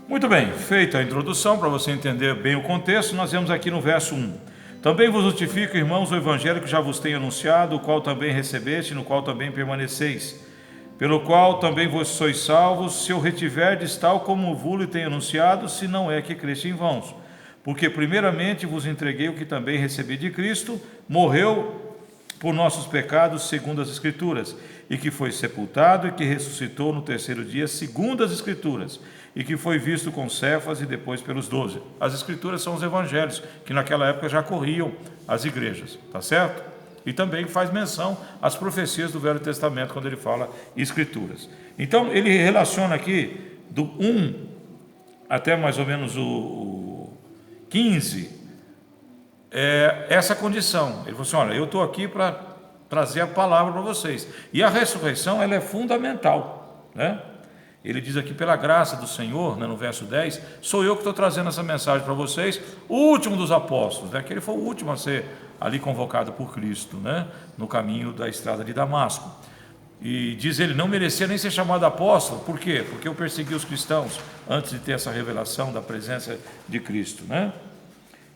Muito bem, feita a introdução, para você entender bem o contexto, nós vemos aqui no verso 1. Também vos notifico, irmãos, o evangelho que já vos tenho anunciado, o qual também recebeste, no qual também permaneceis, pelo qual também vos sois salvos, se o retiverdes tal como o vos tenho anunciado, se não é que creste em vãos. Porque primeiramente vos entreguei o que também recebi de Cristo, morreu por nossos pecados, segundo as Escrituras, e que foi sepultado e que ressuscitou no terceiro dia, segundo as Escrituras, e que foi visto com Cefas e depois pelos 12. As Escrituras são os evangelhos, que naquela época já corriam as igrejas, tá certo? E também faz menção às profecias do Velho Testamento, quando ele fala Escrituras. Então, ele relaciona aqui, do 1 até mais ou menos o 15, essa condição. Ele falou assim, olha, eu estou aqui para trazer a palavra para vocês. E a ressurreição, ela é fundamental, né? Ele diz aqui, pela graça do Senhor, né, no verso 10, sou eu que estou trazendo essa mensagem para vocês, o último dos apóstolos, né, que ele foi o último a ser ali convocado por Cristo, né, no caminho da estrada de Damasco. E diz ele, não merecia nem ser chamado apóstolo. Por quê? Porque eu persegui os cristãos antes de ter essa revelação da presença de Cristo, né?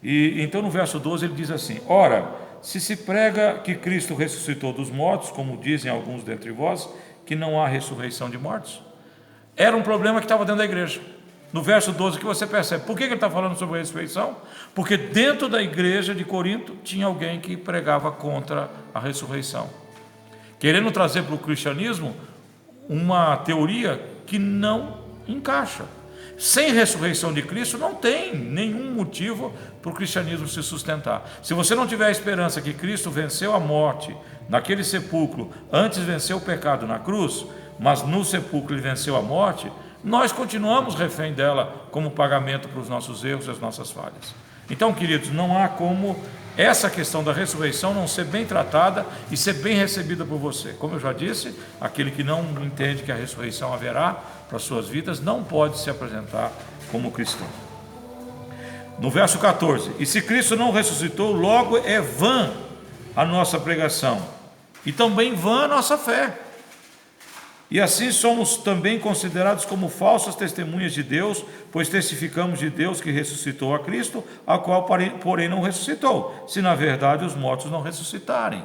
E então no verso 12 ele diz assim, ora, se prega que Cristo ressuscitou dos mortos, como dizem alguns dentre vós, que não há ressurreição de mortos. Era um problema que estava dentro da igreja. No verso 12 que você percebe. Por que ele está falando sobre a ressurreição? Porque dentro da igreja de Corinto tinha alguém que pregava contra a ressurreição, querendo trazer para o cristianismo uma teoria que não encaixa. Sem ressurreição de Cristo não tem nenhum motivo para o cristianismo se sustentar. Se você não tiver a esperança que Cristo venceu a morte naquele sepulcro, antes venceu o pecado na cruz, mas no sepulcro ele venceu a morte, nós continuamos refém dela como pagamento para os nossos erros e as nossas falhas. Então, queridos, não há como essa questão da ressurreição não ser bem tratada e ser bem recebida por você. Como eu já disse, aquele que não entende que a ressurreição haverá para as suas vidas não pode se apresentar como cristão. No verso 14, e se Cristo não ressuscitou, logo é vã a nossa pregação, e também vã a nossa fé. E assim somos também considerados como falsas testemunhas de Deus, pois testificamos de Deus que ressuscitou a Cristo, a qual porém não ressuscitou, se na verdade os mortos não ressuscitarem.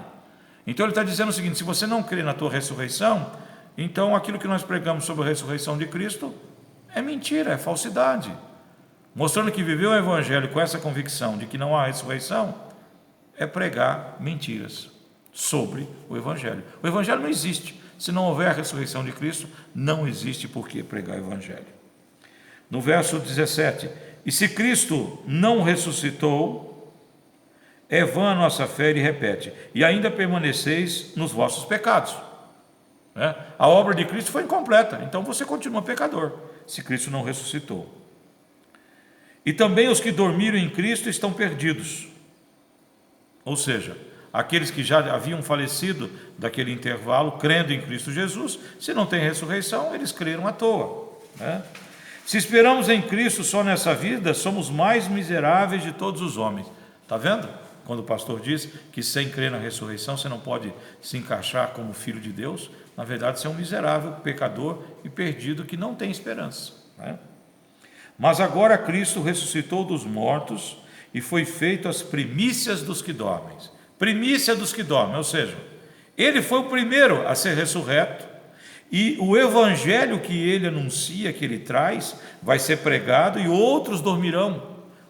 Então ele está dizendo o seguinte, se você não crê na tua ressurreição, então aquilo que nós pregamos sobre a ressurreição de Cristo é mentira, é falsidade. Mostrando que viver o evangelho com essa convicção de que não há ressurreição, é pregar mentiras sobre o evangelho. O evangelho não existe. Se não houver a ressurreição de Cristo, não existe por que pregar o evangelho. No verso 17, e se Cristo não ressuscitou, é vã a nossa fé, ele repete, e ainda permaneceis nos vossos pecados. A obra de Cristo foi incompleta, então você continua pecador, se Cristo não ressuscitou. E também os que dormiram em Cristo estão perdidos. Ou seja, aqueles que já haviam falecido daquele intervalo, crendo em Cristo Jesus, se não tem ressurreição, eles creram à toa, né? Se esperamos em Cristo só nessa vida, somos mais miseráveis de todos os homens. Está vendo? Quando o pastor diz que sem crer na ressurreição, você não pode se encaixar como filho de Deus, na verdade você é um miserável, pecador e perdido que não tem esperança, né? Mas agora Cristo ressuscitou dos mortos e foi feito as primícias dos que dormem. Primícia dos que dormem, ou seja, ele foi o primeiro a ser ressurreto, e o evangelho que ele anuncia, que ele traz, vai ser pregado e outros dormirão,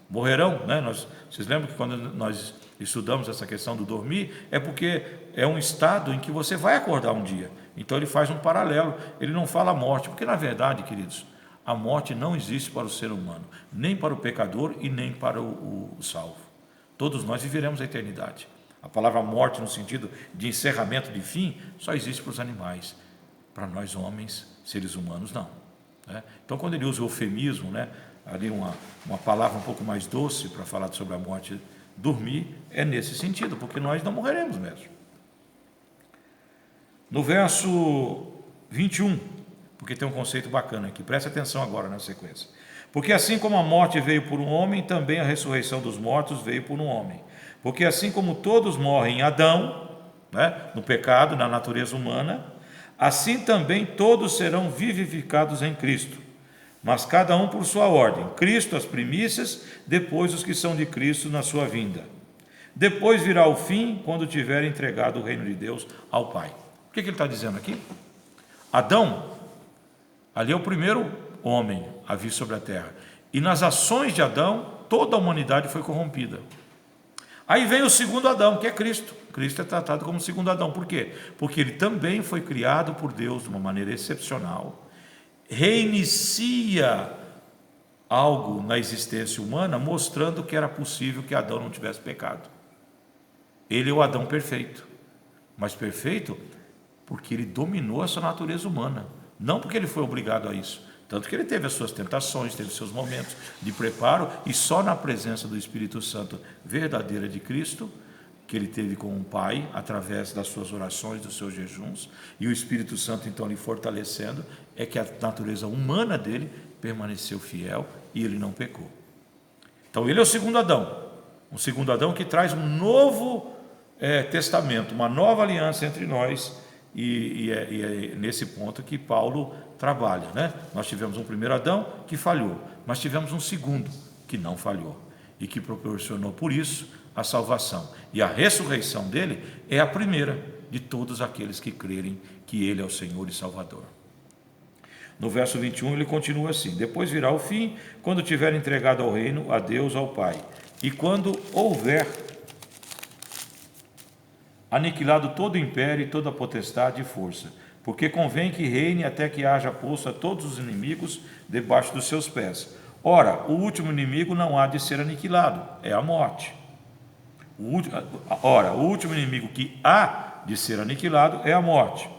morrerão, né? Vocês lembram que quando nós estudamos essa questão do dormir, é porque é um estado em que você vai acordar um dia. Então ele faz um paralelo, ele não fala morte, porque na verdade, queridos, a morte não existe para o ser humano, nem para o pecador e nem para o salvo. Todos nós viveremos a eternidade. A palavra morte, no sentido de encerramento, de fim, só existe para os animais. Para nós homens, seres humanos, não, né? Então, quando ele usa o eufemismo, né, ali uma palavra um pouco mais doce para falar sobre a morte, dormir, é nesse sentido, porque nós não morreremos mesmo. No verso 21, porque tem um conceito bacana aqui, preste atenção agora na sequência. Porque assim como a morte veio por um homem, também a ressurreição dos mortos veio por um homem. Porque assim como todos morrem em Adão, né, no pecado, na natureza humana, assim também todos serão vivificados em Cristo. mas cada um por sua ordem. Cristo as primícias, depois os que são de Cristo na sua vinda. Depois virá o fim, quando tiver entregado o reino de Deus ao Pai. O que ele está dizendo aqui? Adão, ali é o primeiro homem a vir sobre a terra. E nas ações de Adão, toda a humanidade foi corrompida. Aí vem o segundo Adão, que é Cristo. Cristo é tratado como o segundo Adão. Por quê? Porque ele também foi criado por Deus de uma maneira excepcional. Reinicia algo na existência humana, mostrando que era possível que Adão não tivesse pecado. Ele é o Adão perfeito. Mas perfeito porque ele dominou essa natureza humana. Não porque ele foi obrigado a isso. Tanto que ele teve as suas tentações, teve seus momentos de preparo, e só na presença do Espírito Santo verdadeira de Cristo, que ele teve com o Pai, através das suas orações, dos seus jejuns, e o Espírito Santo então lhe fortalecendo, é que a natureza humana dele permaneceu fiel e ele não pecou. Então ele é o segundo Adão, um segundo Adão que traz um novo testamento, uma nova aliança entre nós, e é nesse ponto que Paulo trabalha, né? Nós tivemos um primeiro Adão que falhou, mas tivemos um segundo que não falhou e que proporcionou por isso a salvação, e a ressurreição dele é a primeira de todos aqueles que crerem que ele é o Senhor e Salvador. No verso 21 ele continua assim: depois virá o fim, quando tiver entregado ao reino, a Deus, ao Pai, e quando houver aniquilado todo o império e toda a potestade e força, porque convém que reine até que haja posto a todos os inimigos debaixo dos seus pés. Ora, o último inimigo não há de ser aniquilado, é a morte. Ora, o último inimigo que há de ser aniquilado é a morte.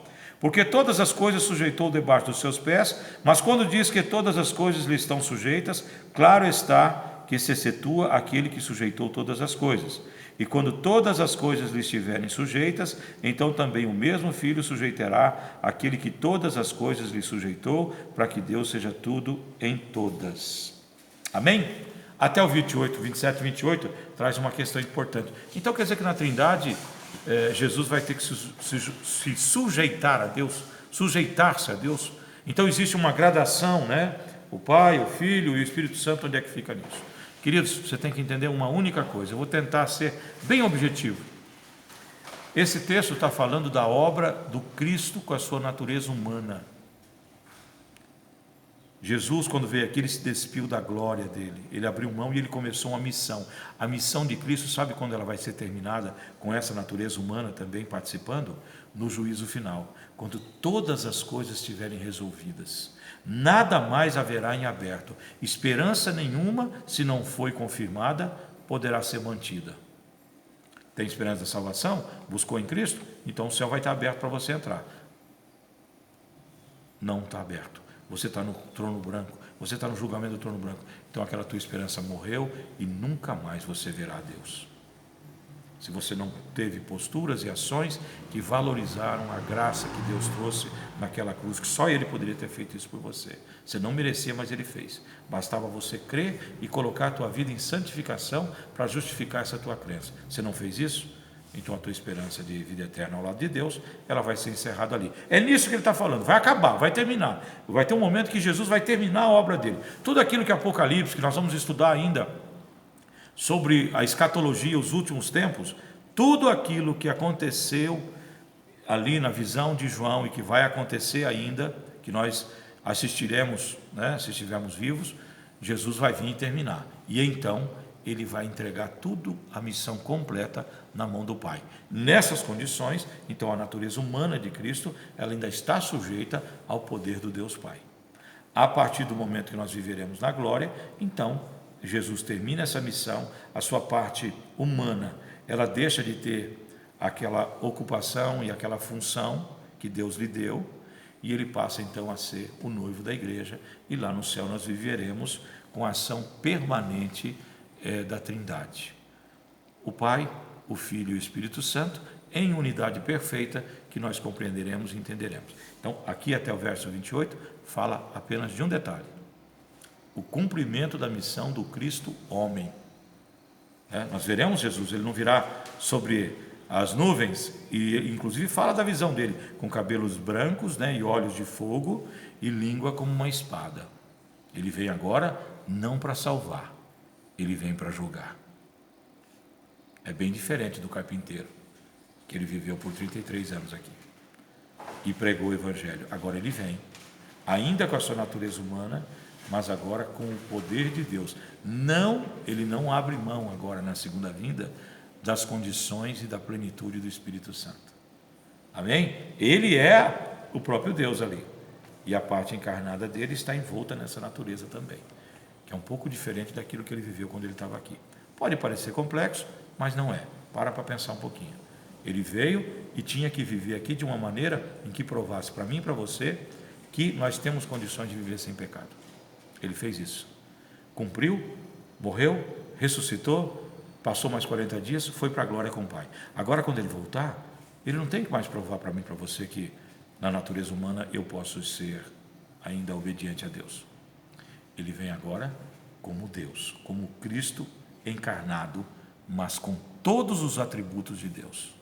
Porque todas as coisas sujeitou debaixo dos seus pés, mas quando diz que todas as coisas lhe estão sujeitas, claro está que se excetua aquele que sujeitou todas as coisas. E quando todas as coisas lhe estiverem sujeitas, então também o mesmo Filho sujeitará aquele que todas as coisas lhe sujeitou, para que Deus seja tudo em todas. Amém? Até o 27 e 28 traz uma questão importante. Então quer dizer que na Trindade, Jesus vai ter que se sujeitar a Deus, sujeitar-se a Deus. Então existe uma gradação, né? O Pai, o Filho e o Espírito Santo, onde é que fica nisso? Queridos, você tem que entender uma única coisa. Eu vou tentar ser bem objetivo. Esse texto está falando da obra do Cristo com a sua natureza humana. Jesus, quando veio aqui, ele se despiu da glória dele. Ele abriu mão e ele começou uma missão. A missão de Cristo, sabe quando ela vai ser terminada? Com essa natureza humana também participando? No juízo final. Quando todas as coisas estiverem resolvidas. Nada mais haverá em aberto. Esperança nenhuma, se não foi confirmada, poderá ser mantida. Tem esperança da salvação? Buscou em Cristo? Então o céu vai estar aberto para você entrar. Não está aberto. Você está no trono branco. Você está no julgamento do trono branco. Então aquela tua esperança morreu e nunca mais você verá a Deus. Se você não teve posturas e ações que valorizaram a graça que Deus trouxe naquela cruz, que só Ele poderia ter feito isso por você. Você não merecia, mas Ele fez. Bastava você crer e colocar a tua vida em santificação para justificar essa tua crença. Você não fez isso? Então a tua esperança de vida eterna ao lado de Deus, ela vai ser encerrada ali. É nisso que ele está falando, vai acabar, vai terminar. Vai ter um momento que Jesus vai terminar a obra dele. Tudo aquilo que é Apocalipse, que nós vamos estudar ainda, sobre a escatologia, os últimos tempos, tudo aquilo que aconteceu ali na visão de João e que vai acontecer ainda, que nós assistiremos, né, se estivermos vivos, Jesus vai vir e terminar. E então ele vai entregar tudo, a missão completa, na mão do Pai. Nessas condições, então a natureza humana de Cristo, ela ainda está sujeita ao poder do Deus Pai. A partir do momento que nós viveremos na glória, então Jesus termina essa missão, a sua parte humana, ela deixa de ter aquela ocupação e aquela função que Deus lhe deu, e ele passa então a ser o noivo da igreja, e lá no céu nós viveremos com a ação permanente da Trindade. O Pai, o Filho e o Espírito Santo, em unidade perfeita, que nós compreenderemos e entenderemos. Então, aqui até o verso 28, fala apenas de um detalhe: o cumprimento da missão do Cristo homem. Nós veremos Jesus, ele não virá sobre as nuvens, e inclusive fala da visão dele, com cabelos brancos, e olhos de fogo, e língua como uma espada. Ele vem agora não para salvar, ele vem para julgar. É bem diferente do carpinteiro, que ele viveu por 33 anos aqui e pregou o evangelho. Agora ele vem, ainda com a sua natureza humana, mas agora com o poder de Deus. Ele não abre mão agora na segunda vinda das condições e da plenitude do Espírito Santo. Amém? Ele é o próprio Deus ali. E a parte encarnada dele está envolta nessa natureza também, que é um pouco diferente daquilo que ele viveu quando ele estava aqui. Pode parecer complexo, mas não é. Para pensar um pouquinho. Ele veio e tinha que viver aqui de uma maneira em que provasse para mim e para você que nós temos condições de viver sem pecado. Ele fez isso. Cumpriu, morreu, ressuscitou, passou mais 40 dias, foi para a glória com o Pai. Agora, quando ele voltar, ele não tem que mais provar para mim e para você que na natureza humana eu posso ser ainda obediente a Deus. Ele vem agora como Deus, como Cristo encarnado, mas com todos os atributos de Deus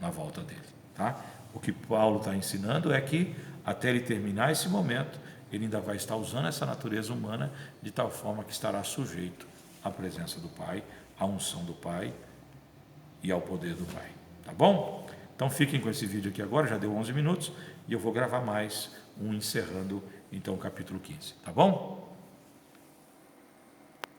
na volta dele, tá? O que Paulo está ensinando é que até ele terminar esse momento, ele ainda vai estar usando essa natureza humana de tal forma que estará sujeito à presença do Pai, à unção do Pai e ao poder do Pai, tá bom? Então fiquem com esse vídeo aqui agora, já deu 11 minutos, e eu vou gravar mais um encerrando então o capítulo 15, tá bom?